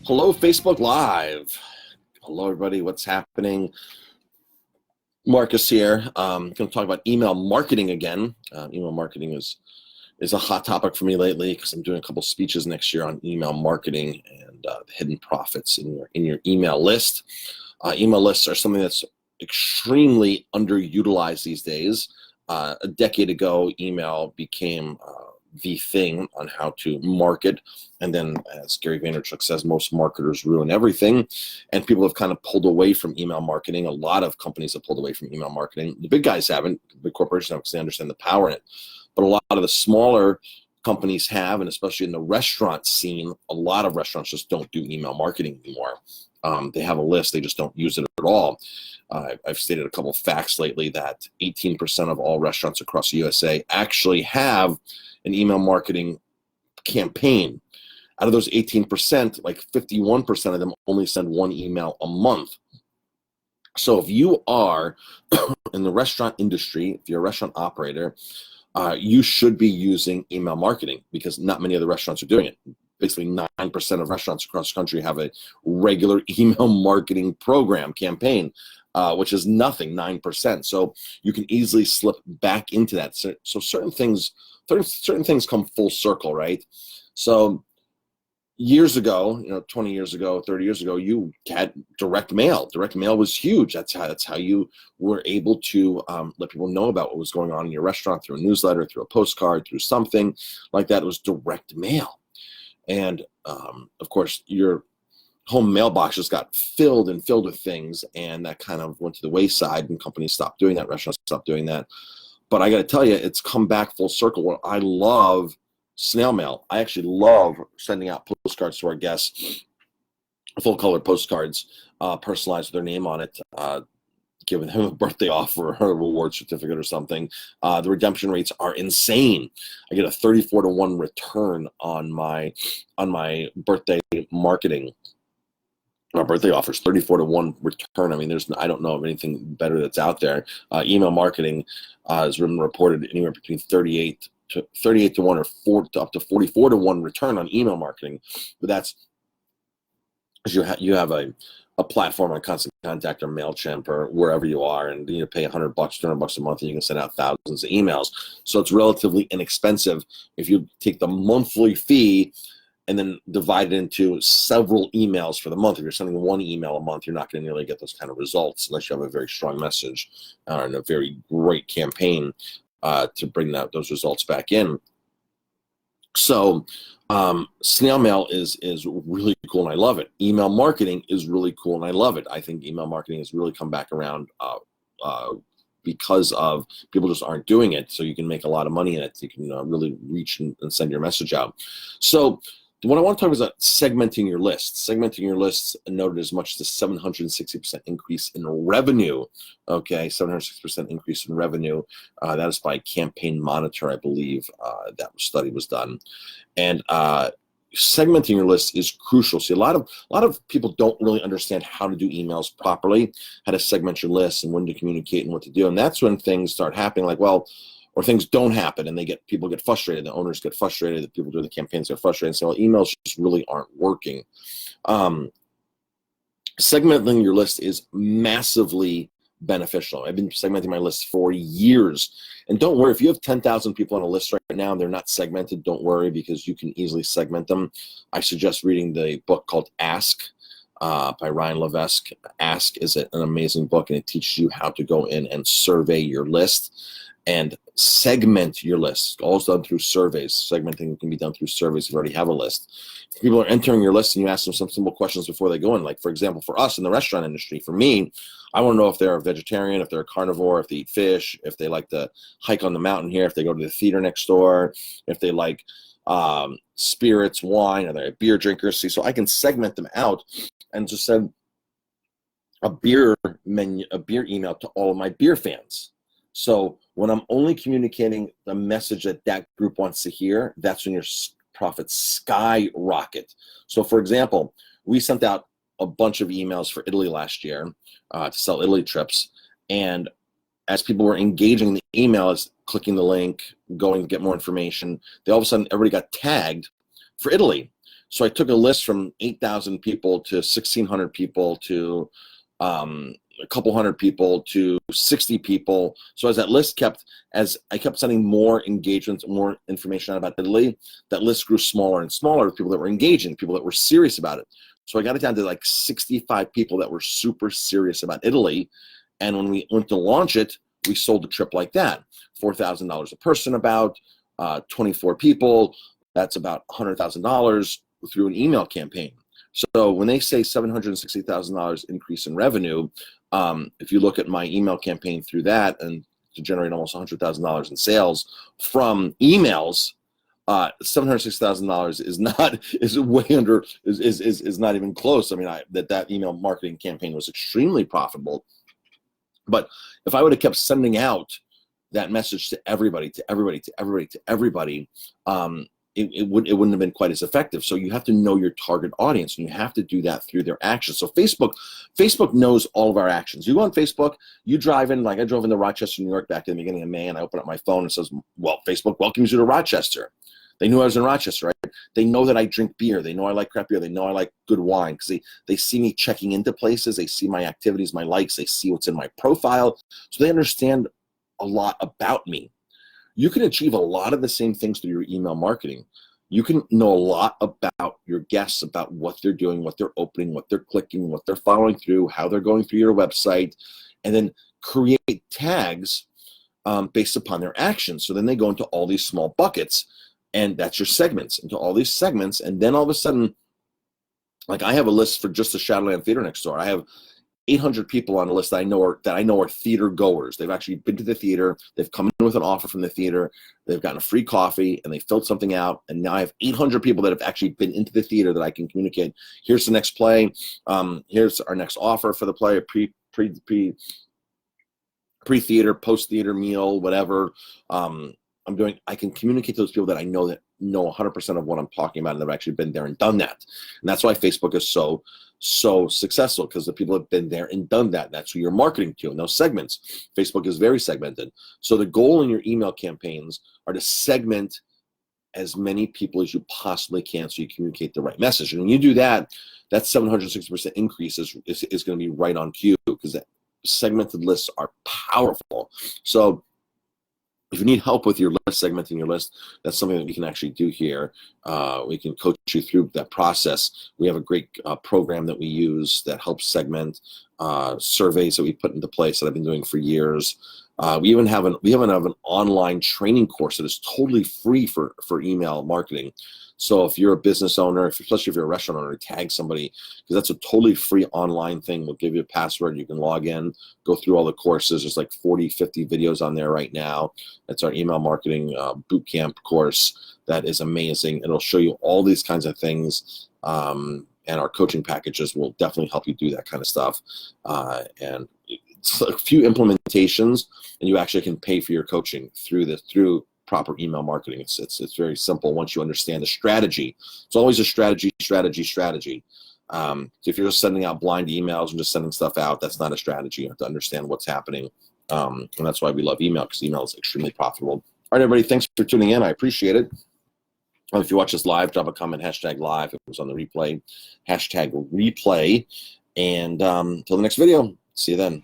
Hello, Facebook Live. Hello, everybody. What's happening? Marcus here. Going to talk about email marketing again. Email marketing is a hot topic for me lately because I'm doing a couple speeches next year on email marketing and the hidden profits in your email list. Email lists are something that's extremely underutilized these days. A decade ago, email became the thing on how to market. And then, as Gary Vaynerchuk says, most marketers ruin everything. And people have kind of pulled away from email marketing. A lot of companies have pulled away from email marketing. The big guys haven't, the big corporations haven't, because they understand the power in it. But a lot of the smaller companies have, and especially in the restaurant scene, a lot of restaurants just don't do email marketing anymore. They have a list, they just don't use it at all. I've stated a couple of facts lately that 18% of all restaurants across the USA actually have an email marketing campaign. Out of those 18%, like 51% of them only send one email a month. So if you are in the restaurant industry, if you're a restaurant operator, you should be using email marketing because not many other restaurants are doing it. Basically 9% of restaurants across the country have a regular email marketing program campaign, which is nothing, 9%. So you can easily slip back into that. So certain things come full circle, right? So years ago, 20 years ago, 30 years ago, you had direct mail. Direct mail was huge. That's how you were able to let people know about what was going on in your restaurant through a newsletter, through a postcard, through something like that. It was direct mail. And of course, your home mailbox just got filled with things, and that kind of went to the wayside, and companies stopped doing that, restaurants stopped doing that. But I got to tell you, it's come back full circle where I love snail mail. I actually love sending out postcards to our guests, full-color postcards, personalized with their name on it, giving them a birthday offer or a reward certificate or something. The redemption rates are insane. I get a 34-to-1 return on my birthday marketing. Our birthday offers 34-to-1 return. I mean, I don't know of anything better that's out there. Email marketing has been reported anywhere between 38-to-1 or up to 44-to-1 return on email marketing. But that's because you have a platform on Constant Contact or MailChimp or wherever you are, and you pay $100, $200 a month, and you can send out thousands of emails. So it's relatively inexpensive. If you take the monthly fee and then divide it into several emails for the month, if you're sending one email a month, you're not going to nearly get those kind of results unless you have a very strong message and a very great campaign to bring those results back in. So snail mail is really cool, and I love it. Email marketing is really cool, and I love it. I think email marketing has really come back around because of people just aren't doing it. So you can make a lot of money in it. You can really reach and send your message out. So what I want to talk about is segmenting your lists. Segmenting your lists noted as much as a 760% increase in revenue. Okay, 760% increase in revenue. That is by Campaign Monitor, I believe. That study was done, and segmenting your list is crucial. See, a lot of people don't really understand how to do emails properly, how to segment your list, and when to communicate and what to do. And that's when things start happening, or things don't happen, and people get frustrated. The owners get frustrated. The people doing the campaigns get frustrated and say, well, emails just really aren't working. Segmenting your list is massively beneficial. I've been segmenting my list for years. And don't worry, if you have 10,000 people on a list right now and they're not segmented, don't worry, because you can easily segment them. I suggest reading the book called Ask by Ryan Levesque. Ask is an amazing book, and it teaches you how to go in and survey your list and segment your list. All done through surveys. Segmenting can be done through surveys if you already have a list. If people are entering your list and you ask them some simple questions before they go in, like, for example, for us in the restaurant industry, for me, I want to know if they're a vegetarian, if they're a carnivore, if they eat fish, if they like to hike on the mountain here, if they go to the theater next door, if they like spirits, wine, or they're beer drinkers. See, so I can segment them out and just send a beer email to all of my beer fans. So when I'm only communicating the message that group wants to hear, that's when your profits skyrocket. So for example, we sent out a bunch of emails for Italy last year to sell Italy trips. And as people were engaging in the emails, clicking the link, going to get more information, all of a sudden everybody got tagged for Italy. So I took a list from 8,000 people to 1,600 people to a couple hundred people to 60 people. So as that list as I kept sending more engagements, more information out about Italy, that list grew smaller and smaller with people that were engaging, people that were serious about it. So I got it down to like 65 people that were super serious about Italy. And when we went to launch it, we sold a trip like that, $4,000 a person, about 24 people. That's about $100,000 through an email campaign. So when they say $760,000 increase in revenue, if you look at my email campaign through that, and to generate almost $100,000 in sales from emails, $760,000 is not even close. I mean, that email marketing campaign was extremely profitable. But if I would have kept sending out that message to everybody, it wouldn't have been quite as effective. So you have to know your target audience, and you have to do that through their actions. So Facebook knows all of our actions. You go on Facebook, you drive in, like I drove into Rochester, New York back in the beginning of May, and I open up my phone and it says, well, Facebook welcomes you to Rochester. They knew I was in Rochester, right? They know that I drink beer. They know I like craft beer. They know I like good wine because they see me checking into places. They see my activities, my likes. They see what's in my profile. So they understand a lot about me. You can achieve a lot of the same things through your email marketing. You can know a lot about your guests, about what they're doing, what they're opening, what they're clicking, what they're following through, how they're going through your website, and then create tags based upon their actions. So then they go into all these small buckets, and that's your segments, into all these segments. And then all of a sudden, like I have a list for just the Shadowland Theater next door. I have 800 people on a list that I know are theater goers. They've actually been to the theater. They've come in with an offer from the theater. They've gotten a free coffee, and they filled something out. And now I have 800 people that have actually been into the theater that I can communicate. Here's the next play. Here's our next offer for the play. Pre-theater, post-theater meal, whatever. I can communicate to those people that I know that know 100% of what I'm talking about, and they've actually been there and done that. And that's why Facebook is so successful, because the people have been there and done that. That's who you're marketing to in those segments. Facebook is very segmented. So the goal in your email campaigns are to segment as many people as you possibly can so you communicate the right message. And when you do that, that 760% increase is going to be right on cue, because that segmented lists are powerful. So if you need help with your list, segmenting your list, that's something that we can actually do here. We can coach you through that process. We have a great program that we use that helps segment, surveys that we put into place that I've been doing for years. We even have an online training course that is totally free for email marketing. So if you're a business owner, especially if you're a restaurant owner, tag somebody, because that's a totally free online thing. We'll give you a password. You can log in, go through all the courses. There's like 40, 50 videos on there right now. That's our email marketing bootcamp course. That is amazing. It'll show you all these kinds of things. And our coaching packages will definitely help you do that kind of stuff. And it's a few implementations, and you actually can pay for your coaching through proper email marketing. It's very simple once you understand the strategy. It's always a strategy. So if you're just sending out blind emails and just sending stuff out, that's not a strategy. You have to understand what's happening. And that's why we love email, because email is extremely profitable. All right, everybody, thanks for tuning in. I appreciate it. If you watch this live, drop a comment, #live. If it was on the replay, #replay. And until the next video, see you then.